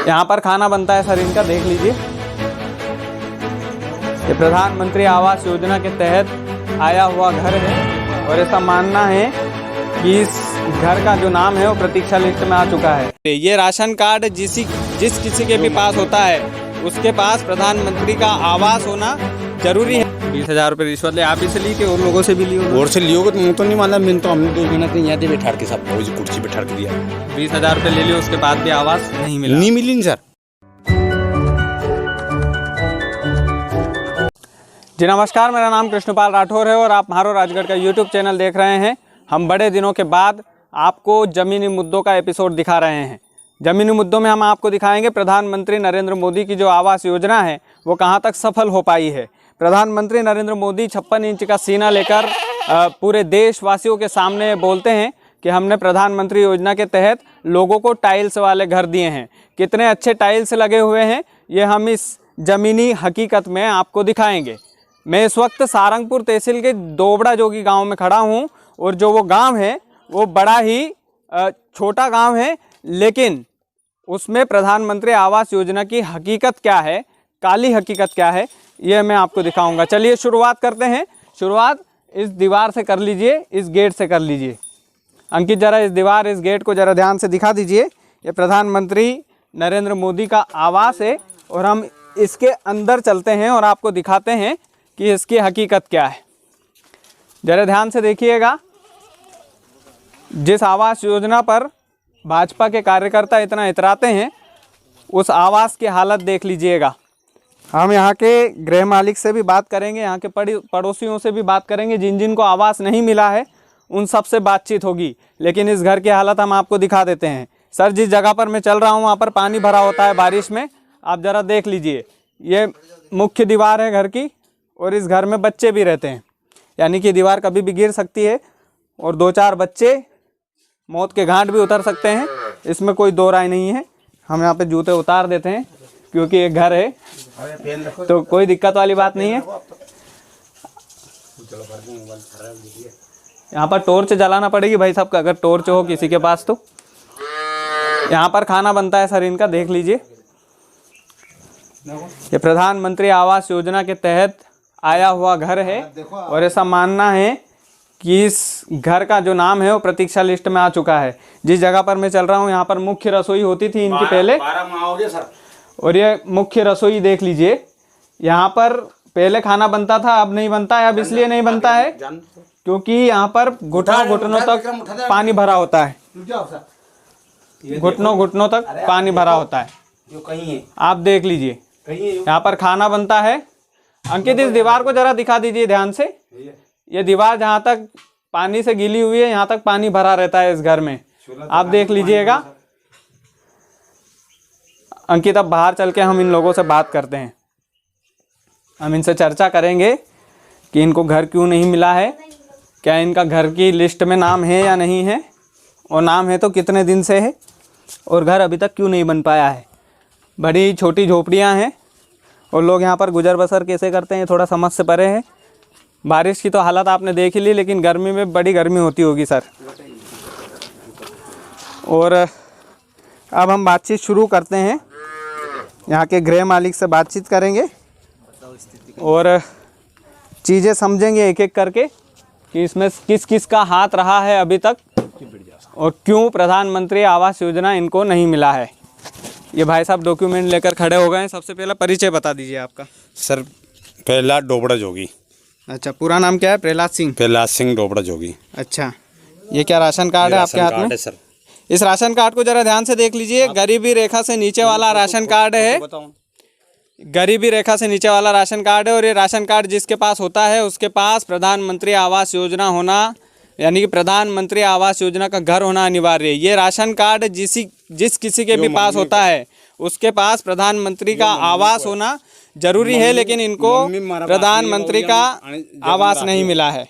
यहाँ पर खाना बनता है सर इनका, देख लीजिए। ये प्रधानमंत्री आवास योजना के तहत आया हुआ घर है और ऐसा मानना है कि इस घर का जो नाम है वो प्रतीक्षा लिस्ट में आ चुका है। ये राशन कार्ड जिस किसी के भी पास होता है उसके पास प्रधानमंत्री का आवास होना जरूरी है। 20,000 रुपये रिश्वत ले, आप इसे ली कि और लोगों से भी ली? और से लियोगे तो मुझे तो नहीं मालूम, मैंने तो हमने 2 महीने तक यहाँ पे बैठा के सब कुर्सी बैठा के दिया। 20,000 रुपये ले लियो, उसके बाद भी आवास नहीं मिला? नहीं मिली सर। जी नमस्कार, मेरा नाम कृष्णपाल राठौर है और आप म्हारो राजगढ़ का यूट्यूब चैनल देख रहे हैं। हम बड़े दिनों के बाद आपको ज़मीनी मुद्दों का एपिसोड दिखा रहे हैं। ज़मीनी मुद्दों में हम आपको दिखाएंगे प्रधानमंत्री नरेंद्र मोदी की जो आवास योजना है वो कहां तक सफल हो पाई है। प्रधानमंत्री नरेंद्र मोदी 56 इंच का सीना लेकर पूरे देशवासियों के सामने बोलते हैं कि हमने प्रधानमंत्री योजना के तहत लोगों को टाइल्स वाले घर दिए हैं। कितने अच्छे टाइल्स लगे हुए हैं ये हम इस ज़मीनी हकीकत में आपको दिखाएंगे। मैं इस वक्त सारंगपुर तहसील के दोबड़ा जोगी गांव में खड़ा हूं और जो वो गांव है वो बड़ा ही छोटा गांव है, लेकिन उसमें प्रधानमंत्री आवास योजना की हकीकत क्या है, काली हकीकत क्या है, ये मैं आपको दिखाऊंगा। चलिए शुरुआत करते हैं। शुरुआत इस दीवार से कर लीजिए, इस गेट से कर लीजिए। अंकित ज़रा इस गेट को ज़रा ध्यान से दिखा दीजिए। ये प्रधानमंत्री नरेंद्र मोदी का आवास है और हम इसके अंदर चलते हैं और आपको दिखाते हैं कि इसकी हकीकत क्या है। ज़रा ध्यान से देखिएगा। जिस आवास योजना पर भाजपा के कार्यकर्ता इतना इतराते हैं उस आवास की हालत देख लीजिएगा। हम यहाँ के गृह मालिक से भी बात करेंगे, यहाँ के पड़ोसियों से भी बात करेंगे, जिन जिन को आवास नहीं मिला है उन सब से बातचीत होगी। लेकिन इस घर की हालत हम आपको दिखा देते हैं। सर, जिस जगह पर मैं चल रहा हूँ वहाँ पर पानी भरा होता है बारिश में, आप ज़रा देख लीजिए। ये मुख्य दीवार है घर की और इस घर में बच्चे भी रहते हैं, यानी कि दीवार कभी भी गिर सकती है और 2-4 बच्चे मौत के घाट भी उतर सकते हैं, इसमें कोई दो राय नहीं है। हम यहाँ पे जूते उतार देते हैं क्योंकि एक घर है तो कोई दिक्कत वाली बात नहीं है। यहाँ पर टॉर्च जलाना पड़ेगी भाई साहब का, अगर टॉर्च हो किसी के पास तो। यहाँ पर खाना बनता है सर इनका, देख लीजिए। ये प्रधानमंत्री आवास योजना के तहत आया हुआ घर है और ऐसा मानना है कि इस घर का जो नाम है वो प्रतीक्षा लिस्ट में आ चुका है। जिस जगह पर मैं चल रहा हूँ यहाँ पर मुख्य रसोई होती थी इनकी पहले, और ये मुख्य रसोई देख लीजिए। यहाँ पर पहले खाना बनता था, अब नहीं बनता है। अब इसलिए नहीं बनता है क्योंकि यहाँ पर घुटनों तक पानी भरा होता है, घुटनों तक पानी भरा होता है। आप देख लीजिए, यहाँ पर खाना बनता है। अंकित, इस दीवार को जरा दिखा दीजिए ध्यान से। ये दीवार जहाँ तक पानी से गीली हुई है, यहाँ तक पानी भरा रहता है इस घर में, आप देख लीजिएगा। अंकित, अब बाहर चल के हम इन लोगों से बात करते हैं। हम इनसे चर्चा करेंगे कि इनको घर क्यों नहीं मिला है, क्या इनका घर की लिस्ट में नाम है या नहीं है, और नाम है तो कितने दिन से है, और घर अभी तक क्यों नहीं बन पाया है। बड़ी छोटी झोपड़ियाँ हैं और लोग यहाँ पर गुजर बसर कैसे करते हैं थोड़ा समझ से परे है। बारिश की तो हालत आपने देख ही ली, लेकिन गर्मी में बड़ी गर्मी होती होगी सर। और अब हम बातचीत शुरू करते हैं। यहाँ के गृह मालिक से बातचीत करेंगे और चीज़ें समझेंगे एक एक करके कि इसमें किस किस का हाथ रहा है अभी तक और क्यों प्रधानमंत्री आवास योजना इनको नहीं मिला है। ये भाई साहब डॉक्यूमेंट लेकर खड़े हो गए हैं। सबसे पहला परिचय बता दीजिए आपका। सर, प्रहलाद डोबड़ा जोगी। अच्छा, पूरा नाम क्या है? प्रहलाद सिंह डोबड़ा जोगी। अच्छा, ये क्या राशन कार्ड है आपके हाथ में? सर, इस राशन कार्ड को जरा ध्यान से देख लीजिए। गरीबी रेखा से नीचे वाला राशन कार्ड है, गरीबी रेखा से नीचे वाला राशन कार्ड है। और ये राशन कार्ड जिसके पास होता है उसके पास प्रधानमंत्री आवास योजना होना, यानी कि प्रधानमंत्री आवास योजना का घर होना अनिवार्य है। ये राशन कार्ड जिस किसी के भी पास होता है उसके पास प्रधानमंत्री का आवास होना जरूरी है, लेकिन इनको प्रधानमंत्री का आवास नहीं मिला है।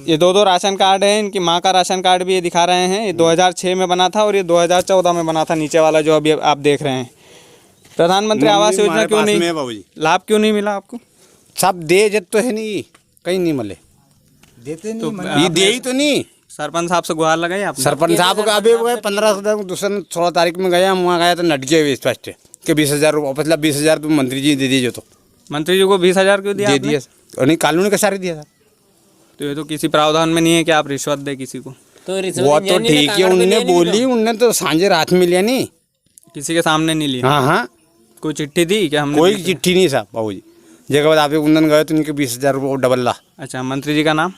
ये 2 राशन कार्ड हैं। इनकी माँ का राशन कार्ड भी ये दिखा रहे हैं। ये 2006 में बना था और ये 2014 में बना था, नीचे वाला जो अभी आप देख रहे हैं। प्रधानमंत्री आवास योजना क्यों नहीं, लाभ क्यों नहीं मिला आपको? सब दे जब तो है नहीं, कहीं नहीं मिले, देते नहीं तो ये दे ही तो नहीं। सरपंच साहब से गुहार लगाई आपने? सरपंच साहब का अभी गए 16 तारीख में गया, वहाँ गया तो नट गया हुए स्पष्ट कि 20,000 रुपये, मतलब 20,000 तो मंत्री जी दे दीजिए। तो मंत्री जी को 20,000 क्यों दिया दे आपने? दिया और नहीं कानूनी का सारे दिया था। तो ये तो किसी प्रावधान में नहीं है कि आप रिश्वत दे किसी को। वो तो ठीक है, उनने बोली, उनने तो सांझे रात में लिया नहीं, किसी के सामने नहीं लिया? हाँ हाँ, कोई चिट्ठी दी क्या हमने? कोई चिट्ठी नहीं साहब बाबू जी। जगह बाद आप उन्नन गए तो उनके 20,000 रुपये डबल ला। अच्छा, मंत्री जी का नाम?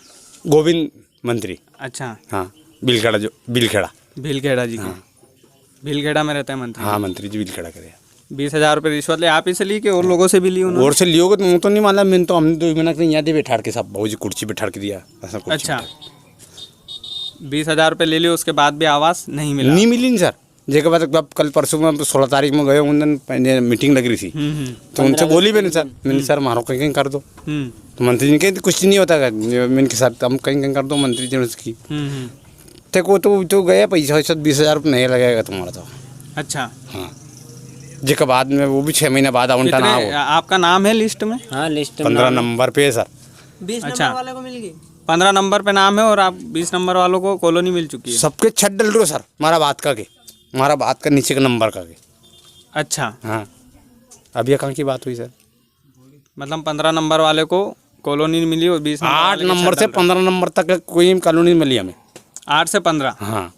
गोविंद मंत्री। अच्छा, हाँ, बिलखेड़ा भीलखेड़ा जी का। भीलखेड़ा में रहते हैं मंत्री? हाँ, मंत्री जी बिलखेड़ा करे। 20,000 रुपये रिश्वत ले आप ही से ली कि और लोगों से भी ली उन्होंने? और से लियोगे तो तो नहीं मालूम, मैंने तो हमने 2 महीना से यहाँ दे बैठा के सब बाबू जी कुर्सी बैठा के दिया ऐसा कुछ। अच्छा, 20,000 रुपये ले लियो, उसके बाद भी आवास नहीं मिला? नहीं मिली नहीं सर। जगह बाद अब कल परसों में 16 तारीख में गए, उन दिन मीटिंग लग रही थी, तो उनसे बोली मैंने सर, मैंने सर मारो कहीं कर दो। तो मंत्री जी कहते कुछ नहीं होता, मैंने के साथ हम कहीं कर दो। मंत्री जी ने उसकी देखो तो गया पैसा वैसा 20,000 रुपये नहीं लगेगा तुम्हारा तो। अच्छा, हाँ, जिसके बाद में वो भी 6 महीने बाद आवंटा ना हो। आपका नाम है लिस्ट में? हाँ, लिस्ट 15 नंबर पे है सर। 20 अच्छा, नंबर वाले को मिल गई। 15 नंबर पे नाम है और आप 20 नंबर वालों को कॉलोनी मिल चुकी है? सबके छत डल रहे हो सर, हमारा बात का नीचे का नंबर का के। अच्छा, हाँ, अभी कहाँ की बात हुई सर? मतलब 15 नंबर वाले को कॉलोनी मिली और 20 8 नंबर से 15 नंबर तक कोई कॉलोनी मिली हमें। 8 से 15? हाँ,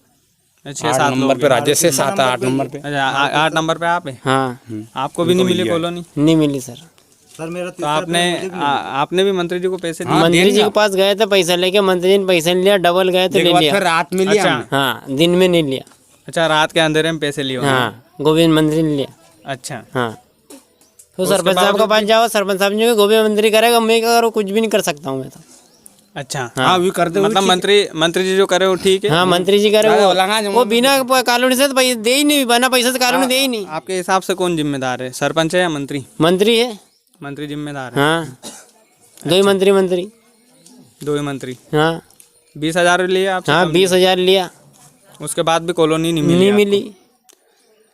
6-7 नंबर पे राजेश से 7-8 नंबर पे। अच्छा, 8 नंबर पे आप है? हाँ, आपको भी नहीं मिली कॉलोनी? नहीं मिली सर। तो आपने भी मंत्री जी को पैसे दिए? मंत्री जी के पास गए थे पैसा लेके, मंत्री जी ने पैसा नहीं लिया, डबल गए तो ले लिया। फिर रात में लिया। अच्छा, हाँ, दिन में नहीं लिया। अच्छा, रात के अंधेरे में पैसे लिए? हाँ, गोविंद मंत्री ने लिया। अच्छा, हाँ, तो सरपंच साहब के पास जाओ, सरपंच साहब जी गोविंद मंत्री करेगा, मैं क्या करूँ? कुछ भी नहीं कर सकता हूँ मैं तो। अच्छा, हाँ, भी कर दे। मतलब मंत्री जी जो करे वो ठीक है? हाँ, मंत्री जी करे वो बिना कॉलोनी से तो पैसे दे ही नहीं, बिना पैसे से कॉलोनी दे ही नहीं। आपके हिसाब से कौन जिम्मेदार है, सरपंच है या मंत्री? मंत्री है। मंत्री जिम्मेदार है? हाँ, 2 मंत्री। 2 ही मंत्री। हाँ, 20,000 लिए आप? हाँ, 20,000 लिया, उसके बाद भी कॉलोनी नहीं मिली? नहीं मिली।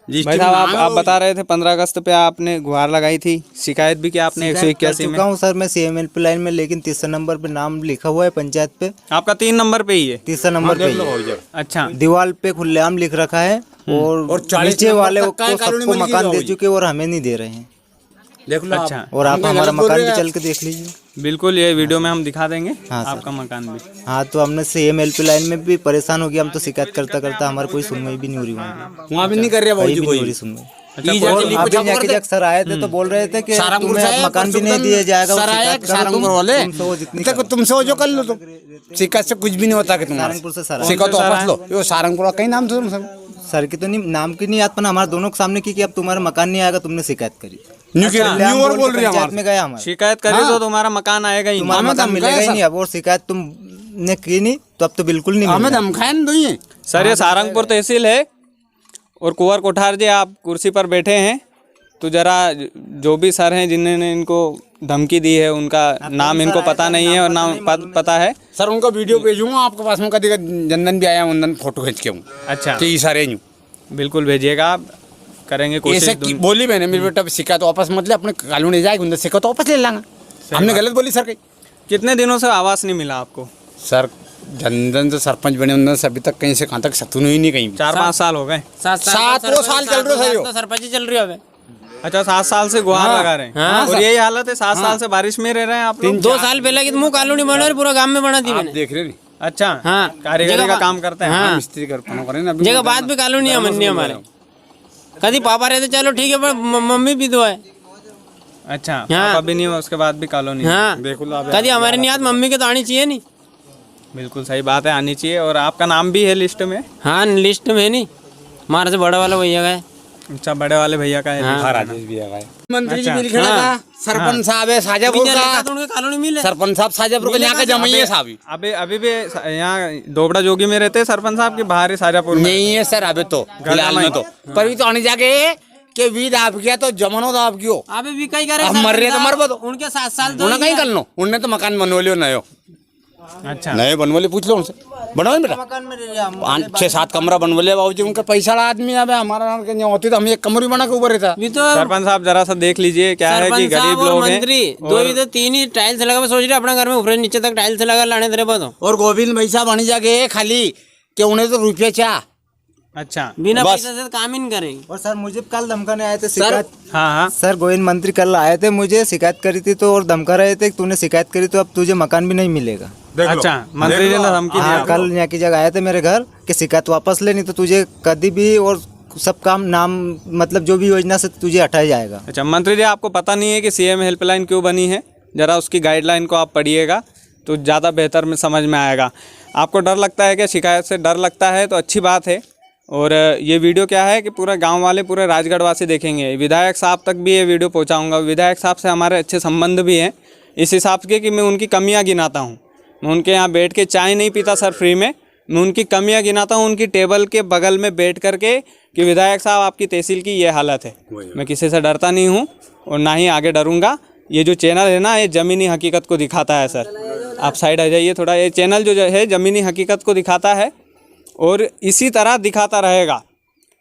भाई साहब, आप बता रहे थे 15 अगस्त पे आपने गुहार लगाई थी, शिकायत भी की आपने 181 में? चुका हूँ सर मैं CMLP लाइन में, लेकिन 3 नंबर पे नाम लिखा हुआ है पंचायत पे। आपका 3 नंबर पे ही है? 3 नंबर पे ही है। अच्छा, दीवार पे खुलेआम लिख रखा है, और 40 नीचे वाले नंबर को तक का सबको कॉलोनी मकान मिल दे गई चुके और हमें नहीं दे रहे हैं। देख लो अच्छा, और आप हमारा मकान भी चल के देख लीजिए। बिल्कुल, ये वीडियो में हम दिखा देंगे हाँ सर। आपका मकान भी। हाँ, तो हमने CMLP लाइन में भी परेशान हो गया, हम तो शिकायत करता हमारी कोई सुनवाई भी नहीं हो रही, वहाँ भी नहीं कर रहे कहीं बाबू भी जी नहीं हो कोई। रही सुनवाई। अच्छा, और अभी यहाँ के सर आए थे तो बोल रहे थे कि तुम्हें मकान भी नहीं दिया जाएगा, सारंगपुर वाले तुमसे वो जो कर लो, तो शिकायत से कुछ भी नहीं होता कि तुम्हारा सारंगपुर से सर शिकायत तो वापस लो। ये सारंगपुर का कहीं नाम था सर की तो नहीं, नाम की नहीं याद, पर हमारे दोनों के सामने की कि अब तुम्हारा मकान नहीं आएगा, तुमने शिकायत करी। न्यू और बोल रही है पंचायत में गया हमारे, शिकायत करी तो तुम्हारा मकान आएगा ही? तुम्हारा मकान मिलेगा ही नहीं अब, और शिकायत तुमने की नहीं तो अब तो बिल्कुल नहीं हमें मिलेगा। धमकाए ना दो। सर, ये सारंगपुर तहसील है और कुंवर कोठार जी आप कुर्सी पर बैठे हैं, तो जरा जो भी सर हैं जिन्होंने इनको धमकी दी है उनका नाम इनको पता नहीं है और नाम पता है? सर, उनका वीडियो भेजूंगा आपके पास में, कभी जनधन भी आया, उनधन फोटो खींच के हूँ। अच्छा, तो ये सारे यूँ बिल्कुल भेजिएगा, आप करेंगे कोशिश। बोली मैंने, मेरे बेटा शिकायत वापस मत ले, अपने कॉलोनी जाएगी, उनसे शिकायत वापस ले लेंगे। हमने गलत बोली सर? कहीं कितने दिनों से आवास नहीं मिला आपको? सर, जनधन से सरपंच बने उन्होंने से अभी तक कहीं से कहाँ तक सतुन ही नहीं कहीं। 4-5 साल हो गए? 7 साल चल रहे हो। सरपंच चल रही है। अच्छा, 7 साल से गुहार लगा रहे हैं? हाँ, और यही हालत है? 7 साल से बारिश में रह रहे हैं आप लोग? 2 साल पहले की मुँह कॉलोनी बना रही, पूरा गांव में बना दी मैंने। देख रहे नहीं? अच्छा, हाँ, कारीगरी का काम करते हैं? हाँ, मिस्त्री कर करें ना। जगह बात भी कॉलोनी है मन्नी हमारे। कभी पापा रहते चलो ठीक है, पर मम्मी भी दो है। अच्छा, हाँ। पापा भी नहीं हुआ, उसके बाद भी कॉलोनी? हाँ, देखो कभी हमारे नहीं याद, मम्मी के तो आनी चाहिए नहीं। बिल्कुल सही बात है, आनी चाहिए। और आपका नाम भी है लिस्ट में? हाँ, लिस्ट में नहीं, हमारे से बड़ा वाला भैया का है। अच्छा, बड़े वाले भैया का है? हाँ, राजेश भी आया है, मंत्री जी अच्छा। बिलखेड़ा का, सरपंच साहब है साजापुर का, तो उनके कॉलोनी मिले। सरपंच साहब साजापुर का, यहाँ का जमाई है साहब। अभी भी यहाँ दोबड़ा जोगी में रहते हैं सरपंच साहब के? बाहर ही साजापुर में? नहीं है सर, अभी तो फिलहाल में तो, पर भी तो आने जाके कि वीद आप किया तो जमानो तो आप क्यों अबे भी कई करे, अब मर रहे तो मर बो, उनके 7 साल तो उन्हें कहीं कर लो, उनने तो मकान बनवा लियो नयो। अच्छा नए बनवले पूछ लो उनसे, बनवाए बेटा मकान में रह रहे हम। 6-7 कमरा बनवले बाबूजी, उनका पैसा वाला आदमी है, हमारा नाम के नहीं होती तो हम एक कमरा भी बना के ऊपर रहता। भी तो सरपंच साहब जरा सा देख लीजिए क्या है कि सरपंच साहब गरीब और लोग हैं मंत्री दो ही तो तीन ही टाइल्स लगा, मैं सोच रहे अपना घर में ऊपर नीचे तक टाइल्स लगा लाने तेरे पास और गोविंद भाई साहब बनी जाके खाली कि उन्हें तो रुपये चाह। अच्छा बिना बस। पैसे से तो काम ही नहीं करेंगे। और सर मुझे कल धमकाने आए थे शिकायत। हाँ हाँ सर गोविंद मंत्री कल आए थे, मुझे शिकायत करी थी तो और धमका रहे थे कि तूने शिकायत करी तो अब तुझे मकान भी नहीं मिलेगा। अच्छा मंत्री जी ने धमकी हाँ दिया आपको? कल यहाँ की जगह आए थे मेरे घर कि शिकायत वापस ले, नहीं तो तुझे कभी भी और सब काम नाम मतलब जो भी योजना से तुझे हटाया जाएगा। अच्छा मंत्री जी, आपको पता नहीं है कि सीएम हेल्पलाइन क्यों बनी है? ज़रा उसकी गाइडलाइन को आप पढ़िएगा तो ज़्यादा बेहतर में समझ में आएगा। आपको डर लगता है क्या? शिकायत से डर लगता है तो अच्छी बात है। और ये वीडियो क्या है कि पूरा गांव वाले, पूरे राजगढ़ वासी देखेंगे। विधायक साहब तक भी ये वीडियो पहुंचाऊंगा। विधायक साहब से हमारे अच्छे संबंध भी हैं इस हिसाब के कि मैं उनकी कमियां गिनाता हूं। मैं उनके यहाँ बैठ के चाय नहीं पीता सर फ्री में, मैं उनकी कमियां गिनाता हूं उनकी टेबल के बगल में बैठ करके कि विधायक साहब आपकी तहसील की ये हालत है। मैं किसी से डरता नहीं हूँ और ना ही आगे डरूंगा। ये जो चैनल है ना, ये ज़मीनी हकीकत को दिखाता है सर। आप साइड आ जाइए थोड़ा। ये चैनल जो है ज़मीनी हकीकत को दिखाता है और इसी तरह दिखाता रहेगा,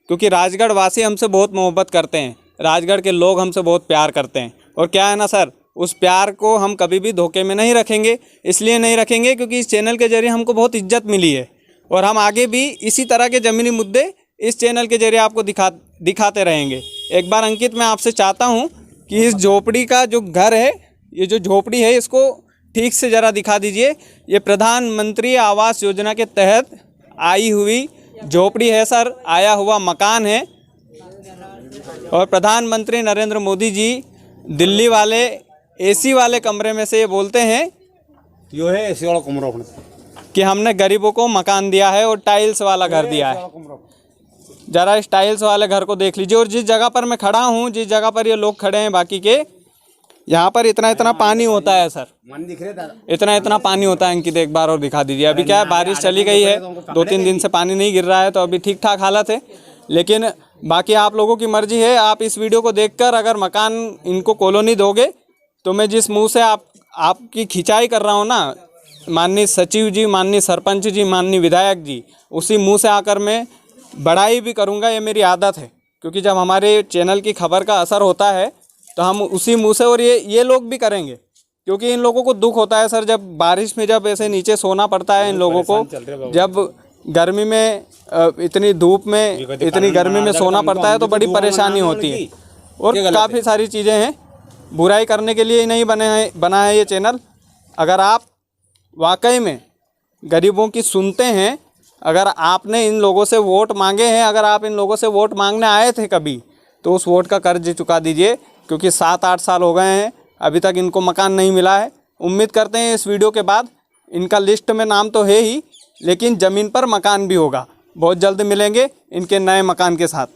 क्योंकि राजगढ़ वासी हमसे बहुत मोहब्बत करते हैं, राजगढ़ के लोग हमसे बहुत प्यार करते हैं। और क्या है ना सर, उस प्यार को हम कभी भी धोखे में नहीं रखेंगे। इसलिए नहीं रखेंगे क्योंकि इस चैनल के जरिए हमको बहुत इज्जत मिली है और हम आगे भी इसी तरह के ज़मीनी मुद्दे इस चैनल के जरिए आपको दिखाते रहेंगे। एक बार अंकित, मैं आपसे चाहता हूँ कि इस झोपड़ी का जो घर है, ये जो झोपड़ी है, इसको ठीक से ज़रा दिखा दीजिए। ये प्रधानमंत्री आवास योजना के तहत आई हुई झोपड़ी है सर, आया हुआ मकान है। और प्रधानमंत्री नरेंद्र मोदी जी दिल्ली वाले एसी वाले कमरे में से ये बोलते हैं यो है ऐसे वाला कमरा अपने कि हमने गरीबों को मकान दिया है और टाइल्स वाला घर दिया है। ज़रा इस टाइल्स वाले घर को देख लीजिए। और जिस जगह पर मैं खड़ा हूँ, जिस जगह पर ये लोग खड़े हैं बाकी के, यहाँ पर इतना इतना पानी होता है सर, मन दिख रहे दादा। इतना इतना पानी होता है। अंकित एक बार और दिखा दीजिए। अभी क्या है, बारिश चली गई है, 2-3 दिन से पानी नहीं गिर रहा है तो अभी ठीक ठाक हालत है। लेकिन बाकी आप लोगों की मर्जी है। आप इस वीडियो को देखकर अगर मकान इनको कॉलोनी दोगे तो मैं जिस मुंह से आपकी खिंचाई कर रहा हूँ ना, माननीय सचिव जी, माननीय सरपंच जी, माननीय विधायक जी, उसी मुंह से आकर मैं बड़ाई भी करूँगा। ये मेरी आदत है, क्योंकि जब हमारे चैनल की खबर का असर होता है तो हम उसी मुंह से, और ये लोग भी करेंगे, क्योंकि इन लोगों को दुख होता है सर। जब बारिश में जब ऐसे नीचे सोना पड़ता है इन लोगों को, जब गर्मी में इतनी धूप में, इतनी गर्मी में सोना पड़ता है तो बड़ी परेशानी होती है। और काफ़ी सारी चीज़ें हैं। बुराई करने के लिए ही नहीं बना है ये चैनल। अगर आप वाकई में गरीबों की सुनते हैं, अगर आपने इन लोगों से वोट मांगे हैं, अगर आप इन लोगों से वोट मांगने आए थे कभी, तो उस वोट का कर्ज चुका दीजिए, क्योंकि 7-8 साल हो गए हैं अभी तक इनको मकान नहीं मिला है। उम्मीद करते हैं इस वीडियो के बाद इनका लिस्ट में नाम तो है ही, लेकिन ज़मीन पर मकान भी होगा। बहुत जल्द मिलेंगे इनके नए मकान के साथ।